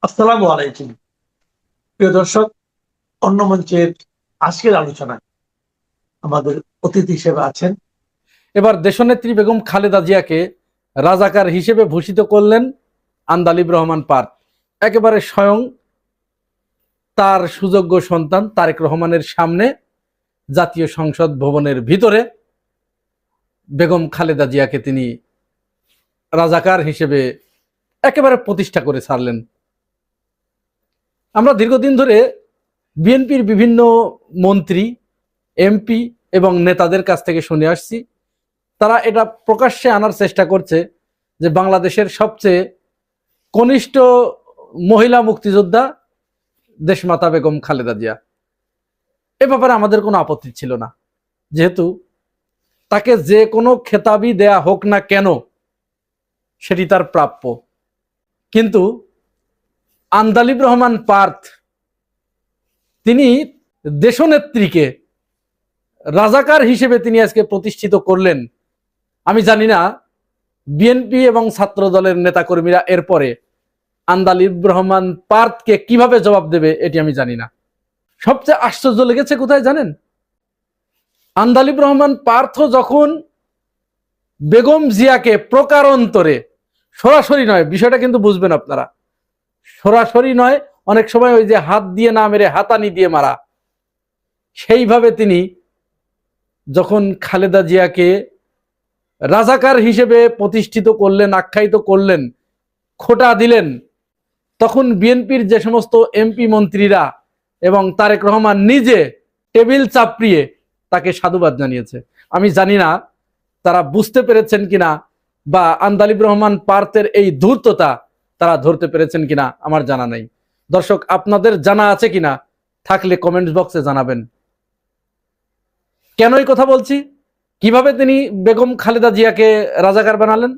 আসসালামু আলাইকুম। প্রিয় দর্শক, অন্য মঞ্চের আজকের আলোচনায় আমাদের অতিথি হিসেবে আছেন এবার দেশনেত্রী বেগম খালেদা জিয়াকে রাজাকার হিসেবে ভূষিত করলেন আন্দালিব রহমান পার্ক। একেবারে স্বয়ং তার সুযোগ্য সন্তান তারেক রহমানের সামনে জাতীয় সংসদ ভবনের ভিতরে বেগম খালেদা জিয়াকে তিনি রাজাকার হিসেবে একেবারে প্রতিষ্ঠা করে ছাড়লেন। আমরা দীর্ঘদিন ধরে বিএনপির বিভিন্ন মন্ত্রী, এমপি এবং নেতাদের কাছ থেকে শুনে আসছি, তারা এটা প্রকাশ্যে আনার চেষ্টা করছে যে বাংলাদেশের সবচেয়ে কনিষ্ঠ মহিলা মুক্তিযোদ্ধা দেশমাতা বেগম খালেদা জিয়া। এ ব্যাপারে আমাদের কোনো আপত্তি ছিল না, যেহেতু তাকে যে কোনো খেতাবই দেয়া হোক না কেন সেটি তার প্রাপ্য। কিন্তু আন্দালিব রহমান পার্থ তিনি দেশনেত্রীকে রাজাকার হিসেবে তিনি আজকে প্রতিষ্ঠিত করলেন। আমি জানি না বিএনপি এবং ছাত্র দলের নেতাকর্মীরা এরপরে আন্দালিব রহমান পার্থকে কিভাবে জবাব দেবে এটি আমি জানি না। সবচেয়ে আশ্চর্য লেগেছে কোথায় জানেন? আন্দালিব রহমান পার্থ যখন বেগম জিয়াকে প্রকারান্তরে, সরাসরি নয়, বিষয়টা কিন্তু বুঝবেন আপনারা, সরাসরি নয়, অনেক সময় ওই যে হাত দিয়ে না মেরে হাতানি দিয়ে মারা, সেইভাবে তিনি যখন খালেদা জিয়াকে রাজাকার হিসেবে প্রতিষ্ঠিত করলেন, আখ্যায়িত করলেন, খোঁটা দিলেন, তখন বিএনপির যে সমস্ত এমপি মন্ত্রীরা এবং তারেক রহমান নিজে টেবিল চাপড়িয়ে তাকে সাধুবাদ জানিয়েছে। আমি জানি না তারা বুঝতে পেরেছেন কিনা বা আন্দালিব রহমান পার্থের এই ধূর্ততা তারা ধরতে পেরেছেন কিনা আমার জানা নাই। দর্শক, আপনাদের জানা আছে কিনা থাকলে কমেন্ট বক্সে জানাবেন। কেন এই কথা বলছি, কিভাবে তিনি বেগম খালেদা জিয়াকে রাজাকার বানালেন?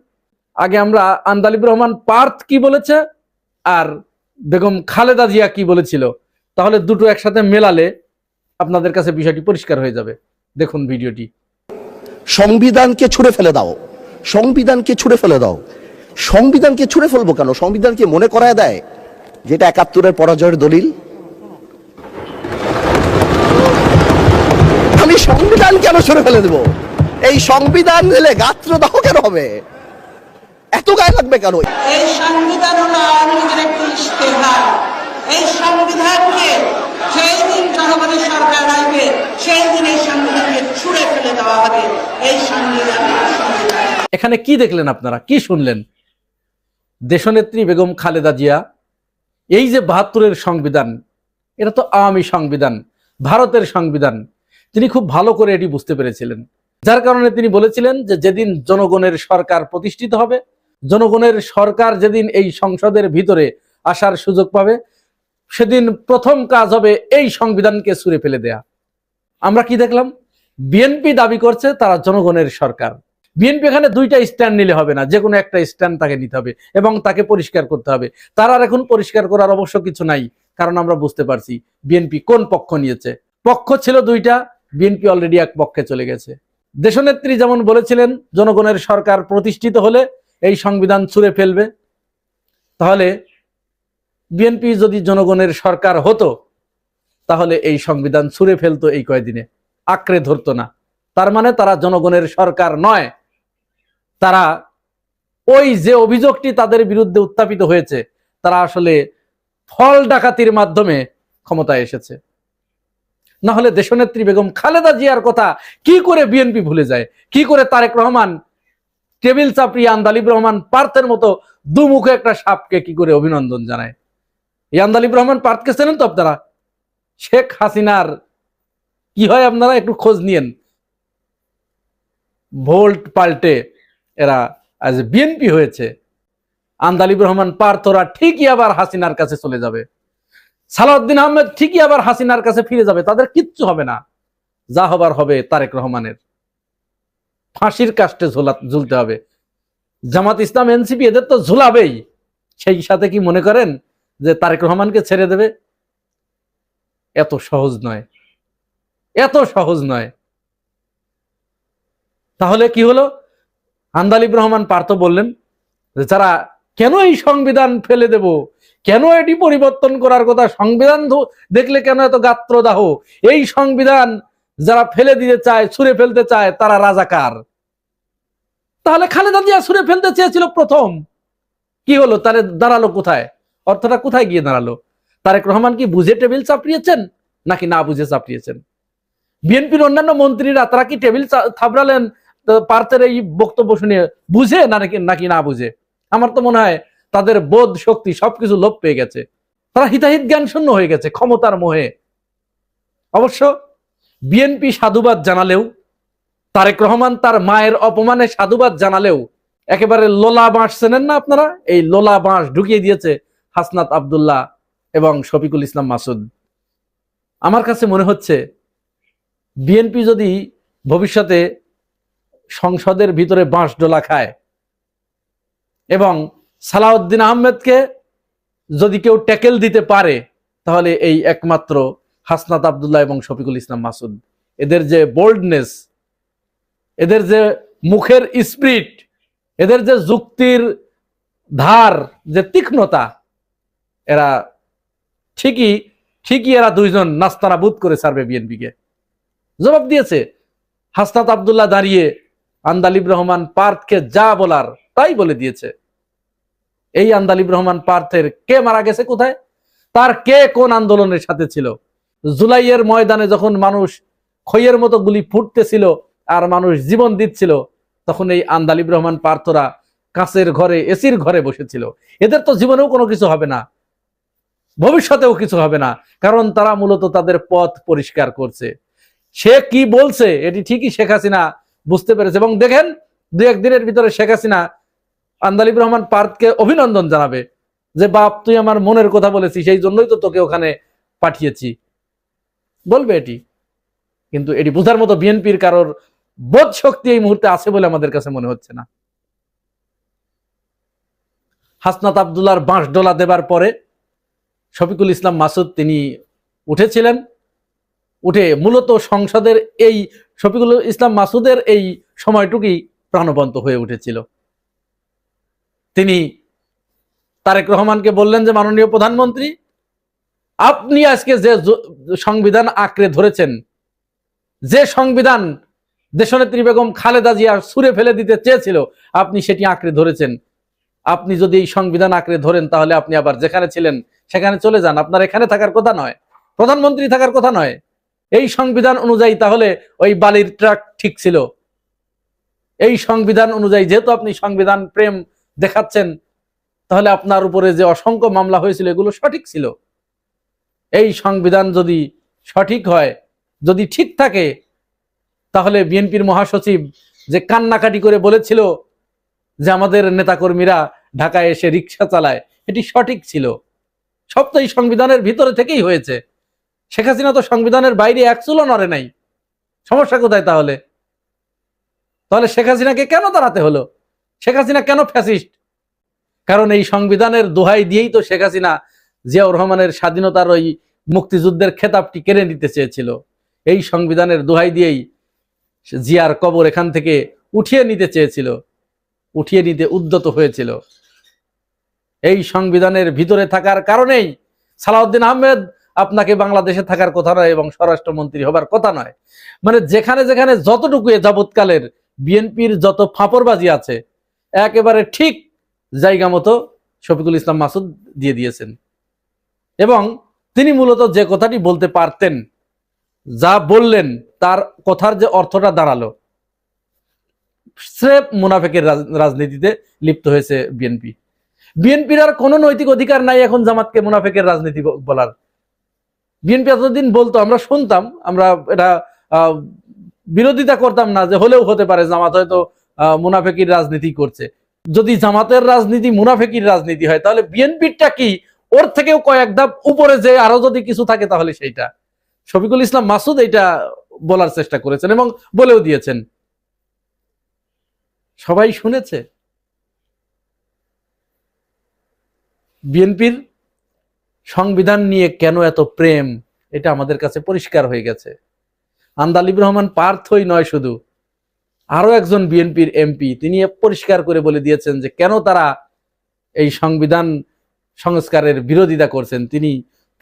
আগে আমরা আন্দালিব রহমান পার্থ কি বলেছে আর বেগম খালেদা জিয়া কি বলেছিল, তাহলে দুটো একসাথে মেলালে আপনাদের কাছে বিষয়টি পরিষ্কার হয়ে যাবে। দেখুন ভিডিওটি। সংবিধানকে ছুঁড়ে ফেলে দাও, সংবিধানকে ছুঁড়ে ফেলে দাও। সংবিধানকে ছুঁড়ে ফেলবো কেন? সংবিধানকে মনে করায় দেয় যেটা ৭১-এর পরাজয়ের দলিল। আমি সংবিধান কেন ছুঁড়ে ফেলে দেব? এই সংবিধান দিলে গাত্রদাহ কেন হবে? এত গায়ে লাগবে কেন? এই সংবিধান হলো আওয়ামী লীগের একটি ইশতেহার। এই সংবিধানকে যেই দিন জনগণের সরকার আসবে সেই দিন এই সংবিধানকে ছুঁড়ে ফেলে দেওয়া হবে। এই সংবিধান এখানে কি দেখলেন আপনারা, কি শুনলেন? দেশনেত্রী বেগম খালেদা জিয়া এই যে ৭২-এর সংবিধান, এটা তো আওয়ামী সংবিধান, ভারতের সংবিধান, তিনি খুব ভালো করে এটি বুঝতে পেরেছিলেন। যার কারণে তিনি বলেছিলেন যে যেদিন জনগণের সরকার প্রতিষ্ঠিত হবে, জনগণের সরকার যেদিন এই সংসদের ভিতরে আসার সুযোগ পাবে, সেদিন প্রথম কাজ হবে এই সংবিধানকে ছুঁড়ে ফেলে দেয়া। আমরা কি দেখলাম? বিএনপি দাবি করছে তারা জনগণের সরকার। বিএনপি এখানে দুইটা স্ট্যান্ড নিলে হবে না, যে কোনো একটা স্ট্যান্ড তাকে নিতে হবে এবং তাকে পরিষ্কার করতে হবে। তার আর এখন পরিষ্কার করার অবশ্য কিছু নাই, কারণ আমরা বুঝতে পারছি বিএনপি কোন পক্ষ নিয়েছে। পক্ষ ছিল দুইটা, বিএনপি অলরেডি এক পক্ষে চলে গেছে। দেশনেত্রী যেমন বলেছিলেন জনগণের সরকার প্রতিষ্ঠিত হলে এই সংবিধান ছুঁড়ে ফেলবে, তাহলে বিএনপি যদি জনগণের সরকার হতো তাহলে এই সংবিধান ছুঁড়ে ফেলতো এই কয়দিনে, আঁকড়ে ধরতো না। তার মানে তারা জনগণের সরকার নয়, তারা ওই যে অভিযোগটি তাদের বিরুদ্ধে উত্থাপিত হয়েছে, তারা আসলে ফল ডাকাতির মাধ্যমে ক্ষমতায় এসেছে। না হলে দেশনেত্রী বেগম খালেদা জিয়ার কথা কি করে বিএনপি ভুলে যায়? কি করে তারেক রহমান টেবিল চাপড়িয়ে আন্দালিব রহমান পার্থের মতো দুমুখে একটা সাপকে কি করে অভিনন্দন জানায়? এই আন্দালিব রহমান পার্থকে চেনেন তো আপনারা? শেখ হাসিনার কি হয় আপনারা একটু খোঁজ নিয়েন। ভোল্ট পাল্টে এরা আজ বিএনপি হয়েছে। আন্দালিব রহমান পার্থরা ঠিকই আবার হাসিনার কাছে চলে যাবে। সালাউদ্দিন আহমেদ ঠিকই আবার হাসিনার কাছে ফিরে যাবে, তাদের কিচ্ছু হবে না। যা হবার হবে তারেক রহমানের। ফাঁসির কাস্টে ঝুলতে হবে। জামাত ইসলাম, এনসিপি এদের তো ঝুলাবেই, সেই সাথে কি মনে করেন যে তারেক রহমানকে ছেড়ে দেবে? এত সহজ নয়, এত সহজ নয়। তাহলে কি হলো? আন্দালিব রহমান পার্থ বললেন যে যারা কেন এই সংবিধান ফেলে দেব, কেন এটি পরিবর্তন করার কথা? সংবিধান দেখলে কেন এত গাত্রদাহ? এই সংবিধান যারা ফেলে দিতে চায়, ছুঁড়ে ফেলতে চায়, তারা রাজাকার। তাহলে খালেদা জিয়া ছুঁড়ে ফেলতে চেয়েছিল প্রথম, কি হলো? তারে দাঁড়ালো কোথায়? অর্থটা কোথায় গিয়ে দাঁড়ালো? তারেক রহমান কি বুঝে টেবিল চাপড়িয়েছেন নাকি না বুঝে চাপড়িয়েছেন? বিএনপির অন্যান্য মন্ত্রীরা তারা কি টেবিল থাবড়ালেন পার্থের এই বক্তব্য শুনে বুঝে নাকি না বুঝে? আমার তো মনে হয় তাদের বোধ শক্তি সবকিছু লোপ পেয়ে গেছে, তারা হিতাহিত জ্ঞান শূন্য হয়ে গেছে ক্ষমতার মোহে। অবশ্য বিএনপি সাধুবাদ জানালেও, তারেক রহমান তার মায়ের অপমানে সাধুবাদ জানালেও, একেবারে লোলা বাঁশ চেনেন না আপনারা? এই লোলা বাঁশ ঢুকিয়ে দিয়েছে হাসনাত আব্দুল্লাহ এবং শফিকুল ইসলাম মাসুদ। আমার কাছে মনে হচ্ছে বিএনপি যদি ভবিষ্যতে সংসদের ভিতরে বাঁশ ডোলা খায় এবং সালাউদ্দিন আহমেদকে যদি কেউ ট্যাকেল দিতে পারে, তাহলে এই একমাত্র হাসনাত আব্দুল্লাহ এবং শফিকুল ইসলাম মাসুদ। এদের যে বোল্ডনেস, এদের যে মুখের স্পিরিট, এদের যে যুক্তির ধার, যে তীক্ষ্ণতা, এরা ঠিকই এরা দুইজন নাস্তানাবুদ করে ছাড়বে বিএনপিকে। জবাব দিয়েছে হাসনাত আব্দুল্লাহ দাঁড়িয়ে আন্দালিব রহমান পার্থকে যা বলার তাই বলে দিয়েছে। এই আন্দালিব রহমান পার্থের কে মারা গেছে কোথায়, তার কে কোন আন্দোলনের সাথে ছিল? জুলাইয়ের ময়দানে যখন মানুষ খইয়ের মতো গুলি ফুটতেছিল আর মানুষ জীবন দিচ্ছিল, তখন এই আন্দালিব রহমান পার্থরা কাঁচের ঘরে, এসির ঘরে বসেছিল। এদের তো জীবনেও কোনো কিছু হবে না, ভবিষ্যতেও কিছু হবে না, কারণ তারা মূলত তাদের পথ পরিষ্কার করছে। সে কি বলছে এটি ঠিকই শেখ হাসিনা বুঝতে পেরেছে, এবং দেখেন দু একদিনের ভিতরে শেখ হাসিনা আন্দালিব রহমান পার্থকে অভিনন্দন জানাবে যে বাপ, তুই আমার মনের কথা বলেছিস, সেই জন্যই তো তোকে ওখানে পাঠিয়েছি, বলবে এটি। কিন্তু এটি বোঝার মতো বিএনপির কারোর বোধ শক্তি এই মুহূর্তে আছে বলে আমাদের কাছে মনে হচ্ছে না। হাসনাত আব্দুল্লাহর বাঁশ ডোলা দেবার পরে শফিকুল ইসলাম মাসুদ তিনি উঠেছিলেন, উঠে মূলত সংসদের এই শফিকুল ইসলাম মাসুদের এই সময়টুকুই প্রাণবন্ত হয়ে উঠেছিল। তিনি তারেক রহমানকে বললেন যে মাননীয় প্রধানমন্ত্রী, আপনি আজকে যে সংবিধান আঁকড়ে ধরেছেন, যে সংবিধান দেশনেত্রী বেগম খালেদা জিয়া ছুঁড়ে ফেলে দিতে চেয়েছিল, আপনি সেটি আঁকড়ে ধরেছেন। আপনি যদি এই সংবিধান আঁকড়ে ধরেন, তাহলে আপনি আবার যেখানে ছিলেন সেখানে চলে যান, আপনার এখানে থাকার কথা নয়, প্রধানমন্ত্রী থাকার কথা নয়। এই সংবিধান অনুযায়ী তাহলে ওই বালির ট্রাক ঠিক ছিল। এই সংবিধান অনুযায়ী যেহেতু আপনি সংবিধান প্রেম দেখাচ্ছেন, তাহলে আপনার উপরে যে অসংখ্য মামলা হয়েছিল এগুলো সঠিক ছিল। এই সংবিধান যদি সঠিক হয়, যদি ঠিক থাকে, তাহলে বিএনপির মহাসচিব যে কান্নাকাটি করে বলেছিল যে আমাদের নেতাকর্মীরা ঢাকায় এসে রিক্সা চালায়, এটি সঠিক ছিল। সব তো এই সংবিধানের ভিতরে থেকেই হয়েছে। শেখ হাসিনা তো সংবিধানের বাইরে এক চুলও নড়ে নাই। সমস্যা কোথায় তাহলে? শেখ হাসিনাকে কেন দাঁড়াতে হলো? শেখ হাসিনা কেন ফ্যাসিস্ট? কারণ এই সংবিধানের দোহাই দিয়েই তো শেখ হাসিনা জিয়াউর রহমানের স্বাধীনতার ওই মুক্তিযুদ্ধের খেতাবটি কেড়ে নিতে চেয়েছিল। এই সংবিধানের দোহাই দিয়েই জিয়ার কবর এখান থেকে উঠিয়ে নিতে চেয়েছিল, উঠিয়ে নিতে উদ্যত হয়েছিল। এই সংবিধানের ভিতরে থাকার কারণেই সালাউদ্দিন আহমেদ আপনাকে বাংলাদেশে থাকার কথা নয় এবং স্বরাষ্ট্রমন্ত্রী হবার কথা নয়। মানে যেখানে যেখানে যতটুকু যাবৎকালের বিএনপির যত ফাঁপড়বাজি আছে, একেবারে ঠিক জায়গা মতো শফিকুল ইসলাম মাসুদ দিয়ে দিয়েছেন। এবং তিনি মূলত যে কথাটি বলতে পারতেন, যা বললেন, তার কথার যে অর্থটা দাঁড়ালো, স্রেফ মুনাফেকের রাজনীতিতে লিপ্ত হয়েছে বিএনপি। বিএনপির আর কোনো নৈতিক অধিকার নাই এখন জামাতকে মুনাফেকের রাজনীতি বলার। বিএনপি এতদিন বলতো, আমরা শুনতাম, আমরা এটা বিরোধিতা করতাম না, যে হলেও হতে পারে জামাত হয়তো মুনাফেকির রাজনীতি করছে। যদি জামাতের রাজনীতি মুনাফেকির রাজনীতি হয়, তাহলে বিএনপিরটা কি? ওর থেকেও কয়েক ধাপ উপরে যে আরো যদি কিছু থাকে, তাহলে সেইটা। শফিকুল ইসলাম মাসুদ এইটা বলার চেষ্টা করেছেন এবং বলেও দিয়েছেন, সবাই শুনেছে। বিএনপির সংবিধান নিয়ে কেন এত প্রেম, এটা আমাদের কাছে পরিষ্কার হয়ে গেছে। আন্দালিব রহমান পার্থই নয়, শুধু আরো একজন বিএনপির এমপি তিনি পরিষ্কার করে বলে দিয়েছেন যে কেন তারা এই সংবিধান সংস্কারের বিরোধিতা করছেন, তিনি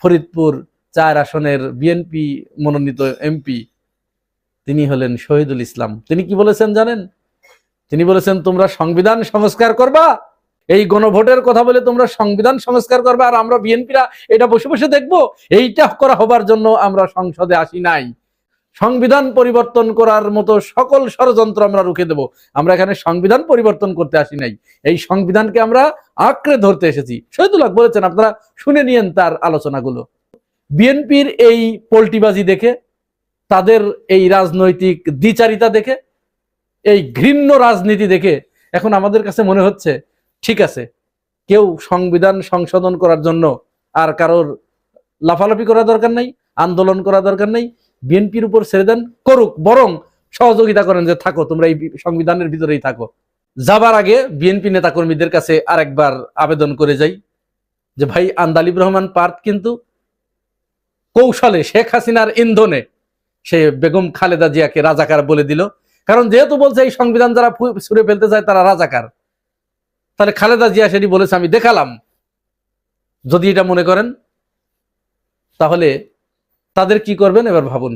ফরিদপুর 4 আসনের বিএনপি মনোনীত এমপি, তিনি হলেন শহীদুল ইসলাম। তিনি কি বলেছেন জানেন? তিনি বলেছেন, তোমরা সংবিধান সংস্কার করবা, এই গণভোটের কথা বলে তোমরা সংবিধান সংস্কার করবে, আর আমরা বিএনপিরা এটা বসে বসে দেখবো। এইটা করা হবার জন্য আমরা সংসদে আসি নাই। সংবিধান পরিবর্তন করার মতো সকল ষড়যন্ত্র আমরা রুখে দেব। আমরা এখানে সংবিধান পরিবর্তন করতে আসি নাই, এই সংবিধানকে আমরা আঁকড়ে ধরতে এসেছি। শহীদুল হক বলেছেন, আপনারা শুনে নিয়েন তার আলোচনাগুলো। বিএনপির এই পল্টিবাজি দেখে, তাদের এই রাজনৈতিক দ্বিচারিতা দেখে, এই ঘৃণ্য রাজনীতি দেখে এখন আমাদের কাছে মনে হচ্ছে, ঠিক আছে, কেউ সংবিধান সংশোধন করার জন্য আর কারোর লাফালাফি করা দরকার নাই, আন্দোলন করা দরকার নাই, বিএনপির উপর ছেড়ে দেন, করুক, বরং সহযোগিতা করেন যে থাকো তোমরা এই সংবিধানের ভিতরেই থাকো। যাবার আগে বিএনপি নেতাকর্মীদের কাছে আরেকবার আবেদন করে যাই যে ভাই, আন্দালিব রহমান পার্ক কিন্তু কৌশলে শেখ হাসিনার ইন্ধনে সে বেগম খালেদা জিয়াকে রাজাকার বলে দিল। কারণ যেহেতু বলছে এই সংবিধান যারা ছুঁড়ে ফেলতে চায় তারা রাজাকার, তাহলে খালেদা জিয়া সেটি বলেছে, আমি দেখালাম। যদি এটা মনে করেন, তাহলে তাদের কি করবেন এবার ভাবুন।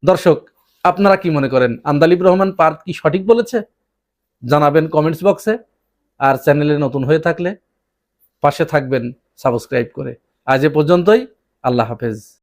দর্শক, আপনারা কি মনে করেন, আন্দালিব রহমান পার্ক কি সঠিক বলেছে? জানাবেন কমেন্টস বক্সে। আর চ্যানেলে নতুন হয়ে থাকলে পাশে থাকবেন সাবস্ক্রাইব করে। আজ এ পর্যন্তই, আল্লাহ হাফেজ।